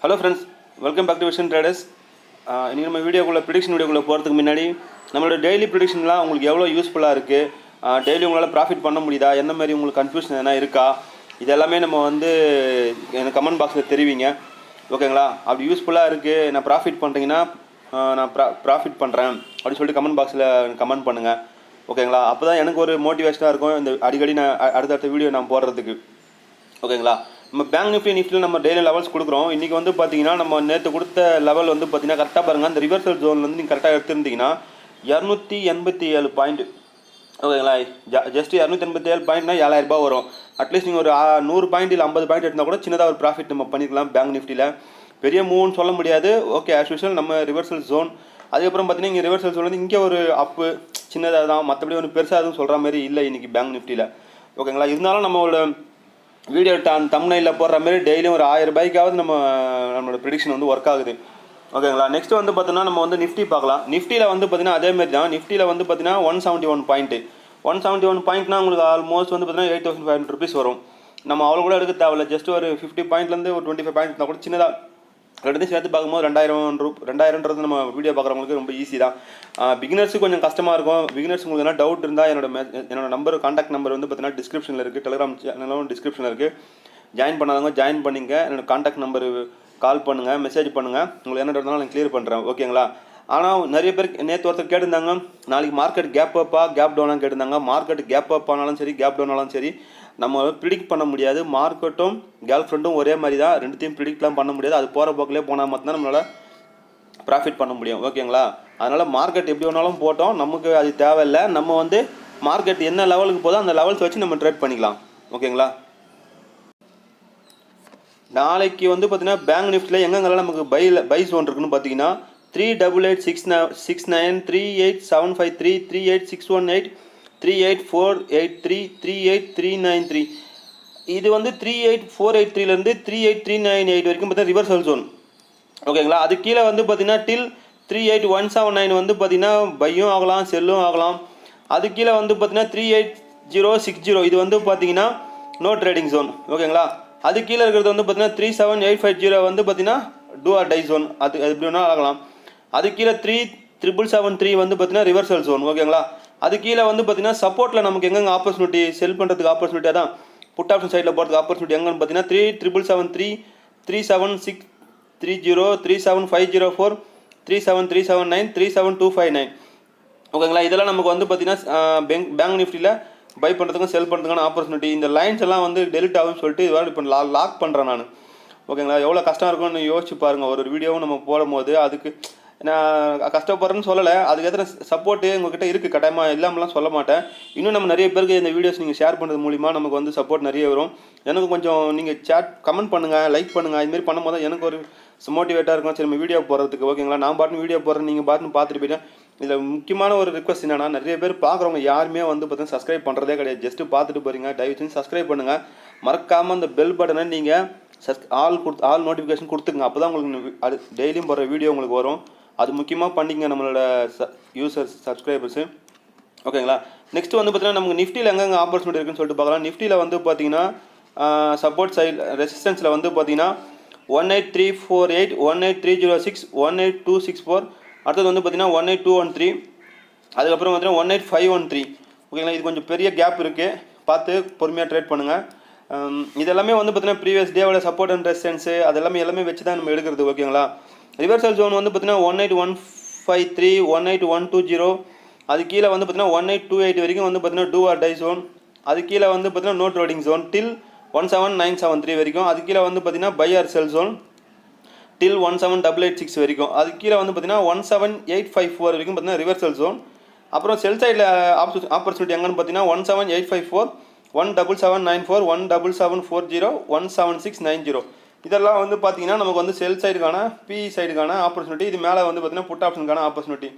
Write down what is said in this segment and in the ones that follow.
Hello friends, welcome back to Vision Traders. இன்னைக்கு நம்ம வீடியோக்குள்ள ப்ரெடிக்ஷன் வீடியோக்குள்ள போகிறதுக்கு முன்னாடி நம்மளோட டெய்லி ப்ரெடிக்ஷன்லாம் உங்களுக்கு எவ்வளோ யூஸ்ஃபுல்லாக இருக்குது, டெய்லி உங்களால் ப்ராஃபிட் பண்ண முடியுதா, என்ன மாதிரி உங்களுக்கு கன்ஃபியூஷன் எதனா இருக்கா, இதெல்லாமே நம்ம வந்து எனக்கு கமெண்ட் பாக்ஸில் தெரிவிங்க. ஓகேங்களா? அப்படி யூஸ்ஃபுல்லாக இருக்குது, நான் ப்ராஃபிட் பண்ணுறீங்கன்னா நான் ப்ராஃபிட் பண்ணுறேன் அப்படின்னு சொல்லிட்டு கமெண்ட் பாக்ஸில் கமெண்ட் பண்ணுங்கள். ஓகேங்களா? அப்போ தான் எனக்கு ஒரு மோட்டிவேஷனாக இருக்கும் இந்த அடிக்கடி நான் அடுத்தடுத்த வீடியோ நான் போடுறதுக்கு. ஓகேங்களா? நம்ம பேங்க் நிஃப்டியில் நம்ம டெய்லி லெவல்ஸ் கொடுக்குறோம். இன்றைக்கி வந்து பார்த்தீங்கன்னா நம்ம நேற்று கொடுத்த லெவல் வந்து பார்த்தீங்கன்னா கரெக்டாக பாருங்கள், அந்த ரிவர்சல் ஜோன் வந்து நீங்கள் கரெக்டாக எடுத்துருந்தீங்கன்னா 287 பாயிண்ட். ஓகேங்களா? ஜஸ்ட் 287 பாயிண்ட்னா 7000 ரூபாய் வரும். அட்லீஸ்ட் நீங்கள் ஒரு 100 பாயிண்ட் இல்லை 50 பாயிண்ட் எடுத்தால் கூட சின்னதாக ஒரு ப்ராஃபிட் நம்ம பண்ணிக்கலாம் பேங்க் நிஃப்டியில். பெரிய மூவ்னு சொல்ல முடியாது. ஓகே, ஆஸ் யூஷுவல் நம்ம ரிவர்சல் ஜோன். அதுக்கப்புறம் பார்த்தீங்கன்னா இங்கே ரிவர்சல் ஜோன் வந்து இங்கே ஒரு அப்பு சின்னதாக தான், மற்றபடி ஒன்று பெருசாக எதுவும் சொல்கிற மாதிரி இல்லை இன்றைக்கி பேங்க் நிஃப்டியில். ஓகேங்களா? இருந்தாலும் நம்மளோட வீடியோ தம்ப்நெயிலில் போடுற மாதிரி டெய்லியும் ஒரு 1000 ரூபாய்க்காவது நம்மளோட ப்ரெடிக்ஷன் வந்து ஒர்க் ஆகுது. ஓகேங்களா? நெக்ஸ்ட் வந்து பார்த்தீங்கன்னா நம்ம வந்து நிஃப்டி பார்க்கலாம். நிஃப்டியில் வந்து பார்த்தீங்கன்னா அதேமாதிரி தான். நிஃப்டியில் வந்து பார்த்தீங்கன்னா 171 பாயிண்ட்டு. 171 பாயிண்ட்னா உங்களுக்கு ஆல்மோஸ்ட் வந்து பார்த்தீங்கன்னா 8500 rupees வரும். நம்ம அவ்வளோ கூட எடுக்க தேவையில்ல. ஜஸ்ட் ஒரு 50 பாயிண்ட்லேருந்து ஒரு 25 பாயிண்ட் இருந்தால் கூட சின்னதாக ரெண்டுத்தையும் சேர்த்து பார்க்கும்போது 2000ன்றது நம்ம வீடியோ பார்க்குறவங்களுக்கு ரொம்ப ஈஸி தான். பிகினர்ஸுக்கு கொஞ்சம் கஷ்டமாக இருக்கும். பிகினர்ஸ் உங்களுக்கு என்ன டவுட் இருந்தால் என்னோட நம்பர், காண்டாக்ட் நம்பர் வந்து பார்த்தீங்கன்னா டிஸ்கிரிப்ஷனில் இருக்குது. டெலிகிராம் சேனலும் டிஸ்கிரிப்ஷனில் இருக்குது. ஜாயின் பண்ணாதவங்க ஜாயின் பண்ணிங்க. என்னோடய காண்டாக்ட் நம்பர் கால் பண்ணுங்கள், மெசேஜ் பண்ணுங்கள். உங்களுக்கு என்ன இருந்தாலும் நான் கிளியர் பண்ணுறேன். ஓகேங்களா? ஆனால் நிறைய பேர் நேற்று ஒருத்தர் கேட்டிருந்தாங்க, நாளைக்கு மார்க்கெட் கேப் அப்பா கேப் டவுனாக கேட்டிருந்தாங்க. மார்க்கெட் கேப் அப் ஆனாலும் சரி கேப் டவுன் ஆனாலும் சரி நம்ம ப்ரிடிக்ட் பண்ண முடியாது. மார்க்கெட்டும் கேர்ள் ஃப்ரெண்டும் ஒரே மாதிரி தான், ரெண்டுத்தையும் ப்ரிடிக்ட்லாம் பண்ண முடியாது. அது போகிற போக்கிலே போனால் மட்டும்தான் நம்மளால் ப்ராஃபிட் பண்ண முடியும். ஓகேங்களா? அதனால் மார்க்கெட் எப்படி வேணாலும் போட்டோம், நமக்கு அது தேவையில்லை. நம்ம வந்து மார்க்கெட் என்ன லெவலுக்கு போதோ அந்த லெவல்ஸ் வச்சு நம்ம ட்ரேட் பண்ணிக்கலாம். ஓகேங்களா? நாளைக்கு வந்து பார்த்தீங்கன்னா பேங்க் நிஃப்டியில் எங்கெங்கெல்லாம் நமக்கு பை ஜோன் இருக்குன்னு பார்த்தீங்கன்னா 388669, 38753, 38618, 38483, 38393. இது வந்து 38483லேருந்து 38398 வரைக்கும் பார்த்தீங்கன்னா ரிவர்சல் ஜோன். ஓகேங்களா? அது கீழே வந்து பார்த்தீங்கன்னா டில் 38179 வந்து பார்த்தீங்கன்னா பையும் ஆகலாம் செல்லும் ஆகலாம். அது கீழே வந்து பார்த்தீங்கன்னா 38060 இது வந்து பார்த்தீங்கன்னா நோ ட்ரேடிங் ஜோன். ஓகேங்களா? அது கீழே இருக்கிறது வந்து பார்த்தீங்கன்னா 37850 வந்து பார்த்தீங்கன்னா டூ ஆர் டை ஜோன். அது எப்படி வேணால் ஆகலாம். அது கீழே 3773 வந்து பார்த்தீங்கன்னா ரிவர்சல் ஜோன். ஓகேங்களா? அது கீழே வந்து பார்த்தீங்கன்னா சப்போர்ட்டில் நமக்கு எங்கெங்கே ஆப்பர்ச்சுனிட்டி செல் பண்ணுறதுக்கு ஆப்பர்ச்சுனிட்டியாக தான் புட் ஆப்ஷன் சைடில் போகிறதுக்கு ஆப்பர்ச்சுனிட்டி எங்கன்னு பார்த்தீங்கன்னா 3773, 37630, 37504, 37379, 37259. ஓகேங்களா? இதெல்லாம் நமக்கு வந்து பார்த்தீங்கன்னா பேங்க் நிஃப்டியில் பை பண்ணுறதுக்கும் செல் பண்ணுறதுக்கான ஆப்பர்ச்சுனிட்டி. இந்த லைன்ஸ் எல்லாம் வந்து டெலிட் ஆகும்னு சொல்லிட்டு இதோட இப்போ லாக் பண்ணுறேன் நான். ஓகேங்களா? எவ்வளோ கஷ்டம் இருக்கும்னு யோசிச்சு பாருங்கள். ஒரு வீடியோவும் நம்ம போடும்போது அதுக்கு நான் கஷ்டப்படுறேன்னு சொல்லலை, அதுக்கு எத்தனை சப்போர்ட்டு உங்கள்கிட்ட இருக்குது, கட்டாயமாக இல்லாமலாம் சொல்ல மாட்டேன். இன்னும் நம்ம நிறைய பேருக்கு இந்த வீடியோஸ் நீங்கள் ஷேர் பண்ணுறது மூலிமா நமக்கு வந்து சப்போர்ட் நிறைய வரும். எனக்கு கொஞ்சம் நீங்கள் கமெண்ட் பண்ணுங்கள், லைக் பண்ணுங்கள். இதுமாரி பண்ணும்போது தான் எனக்கு ஒரு மோட்டிவேட்டாக இருக்கும். சரி நம்ம வீடியோ போடுறதுக்கு. ஓகேங்களா? நான் பாட்டுன்னு வீடியோ போடுறேன், நீங்கள் பாட்டுன்னு பார்த்துட்டு போயிட்டேன். இதில் முக்கியமான ஒரு ரிக்வஸ்ட் என்னன்னா, நிறைய பேர் பார்க்குறவங்க யாருமே வந்து பார்த்தீங்கன்னா சப்ஸ்கிரைப் பண்ணுறதே கிடையாது. ஜஸ்ட்டு பார்த்துட்டு போகிறீங்க. தயவு செஞ்சு சப்ஸ்கிரைப் பண்ணுங்கள். மறக்காமல் அந்த பெல் பட்டனை நீங்கள் ஆல் நோட்டிஃபிகேஷன் கொடுத்துங்க. அப்போ தான் உங்களுக்கு டெய்லியும் போடுற வீடியோ உங்களுக்கு வரும். அது முக்கியமாக பண்ணிங்க நம்மளோட யூசர்ஸ் சப்ஸ்கிரைபர்ஸு. ஓகேங்களா? நெக்ஸ்ட் வந்து பார்த்தீங்கன்னா நமக்கு நிஃப்டியில் எங்கெங்கே ஆப்பர்ச்சுனிட்டி இருக்குன்னு சொல்லிட்டு பார்க்கலாம். நிஃப்டியில் வந்து பார்த்தீங்கன்னா சப்போர்ட் சைட் ரெசிஸ்டன்ஸில் வந்து பார்த்தீங்கன்னா 18348, 18306, 18264. அடுத்தது வந்து பார்த்தீங்கன்னா 18213. அதுக்கப்புறம் பார்த்தீங்கன்னா 18513. ஓகேங்களா? இது கொஞ்சம் பெரிய கேப் இருக்குது, பார்த்து பொறுமையாக ட்ரேட் பண்ணுங்கள். இதெல்லாமே வந்து பார்த்தீங்கன்னா ப்ரீவியஸ் டேவோட சப்போர்ட் அண்ட் ரெசிஸ்டன்ஸு அதெல்லாமே வச்சு தான் நம்ம எடுக்கிறது. ஓகேங்களா? ரிவர்சல் ஜோன் வந்து பார்த்தீங்கன்னா 18153, 18120. அது கீழே வந்து பார்த்தீங்கன்னா 1828 வரைக்கும் வந்து பார்த்தீங்கன்னா டூ ஆர் டை ஜோன். அது கீழே வந்து பார்த்தீங்கன்னா நோ ட்ரேடிங் ஜோன் டில் 17973 வரைக்கும். அது கீழே வந்து பார்த்தீங்கன்னா பை ஆர் செல் ஜோன் டில் 17886 வரைக்கும். அது கீழே வந்து பார்த்தீங்கன்னா 17854 வரைக்கும் பார்த்தீங்கன்னா ரிவர்சல் ஜோன். அப்புறம் செல் சைடில் ஆப்பர்ச்சுனிட்டி எங்கன்னு பார்த்தீங்கன்னா 17854, 17794, 17740, 17690. இதெல்லாம் வந்து பார்த்தீங்கன்னா நமக்கு வந்து செல் சைடுக்கான பிஇ சைடுக்கான ஆப்பர்ச்சுனிட்டி. இது மேலே வந்து பார்த்தீங்கன்னா புட் ஆப்ஷனுக்கான ஆப்பர்ச்சுனிட்டி.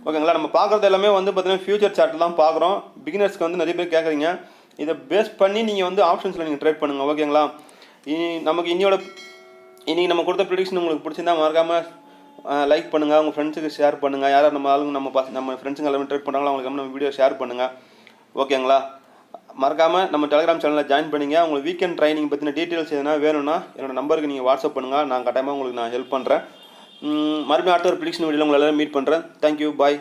ஓகேங்களா? நம்ம பார்க்குறது எல்லாமே வந்து பார்த்தீங்கன்னா ஃபியூச்சர் சார்ட்டில் தான் பார்க்குறோம். பிகினர்ஸ்க்கு வந்து நிறைய பேர் கேட்குறீங்க. இதை பேஸ் பண்ணி நீங்கள் வந்து ஆப்ஷன்ஸில் நீங்கள் ட்ரேட் பண்ணுங்கள். ஓகேங்களா? நமக்கு இன்னைக்கு நம்ம கொடுத்த ப்ரெடிக்ஷன் உங்களுக்கு பிடிச்சிருந்தா மறக்காமல் லைக் பண்ணுங்கள், உங்கள் ஃப்ரெண்ட்ஸுக்கு ஷேர் பண்ணுங்கள். யாராவது நம்ம ஆளுங்க நம்ம ஃப்ரெண்ட்ஸுங்க எல்லாமே ட்ரேட் பண்ணுறாங்களோ அவங்களுக்கு நம்ம வீடியோ ஷேர் பண்ணுங்கள். ஓகேங்களா? மறக்காமல் நம்ம டெலிகிராம் சேனலில் ஜாயின் பண்ணிங்க. உங்களுக்கு வீக்கெண்ட் ட்ரைனிங் பற்றின டீட்டெயில்ஸ் எதுனா வேணும்னா என்னோடய நம்பருக்கு நீங்கள் வாட்ஸ்அப் பண்ணுங்கள். நான் கட்டாயமாக உங்களுக்கு நான் ஹெல்ப் பண்ணுறேன். மறுபடியும் அடுத்த ஒரு ப்ரிடிக்ஷன் வீடியோவில் உங்களை எல்லோரும் மீட் பண்ணுறேன். தேங்க்யூ, பாய்.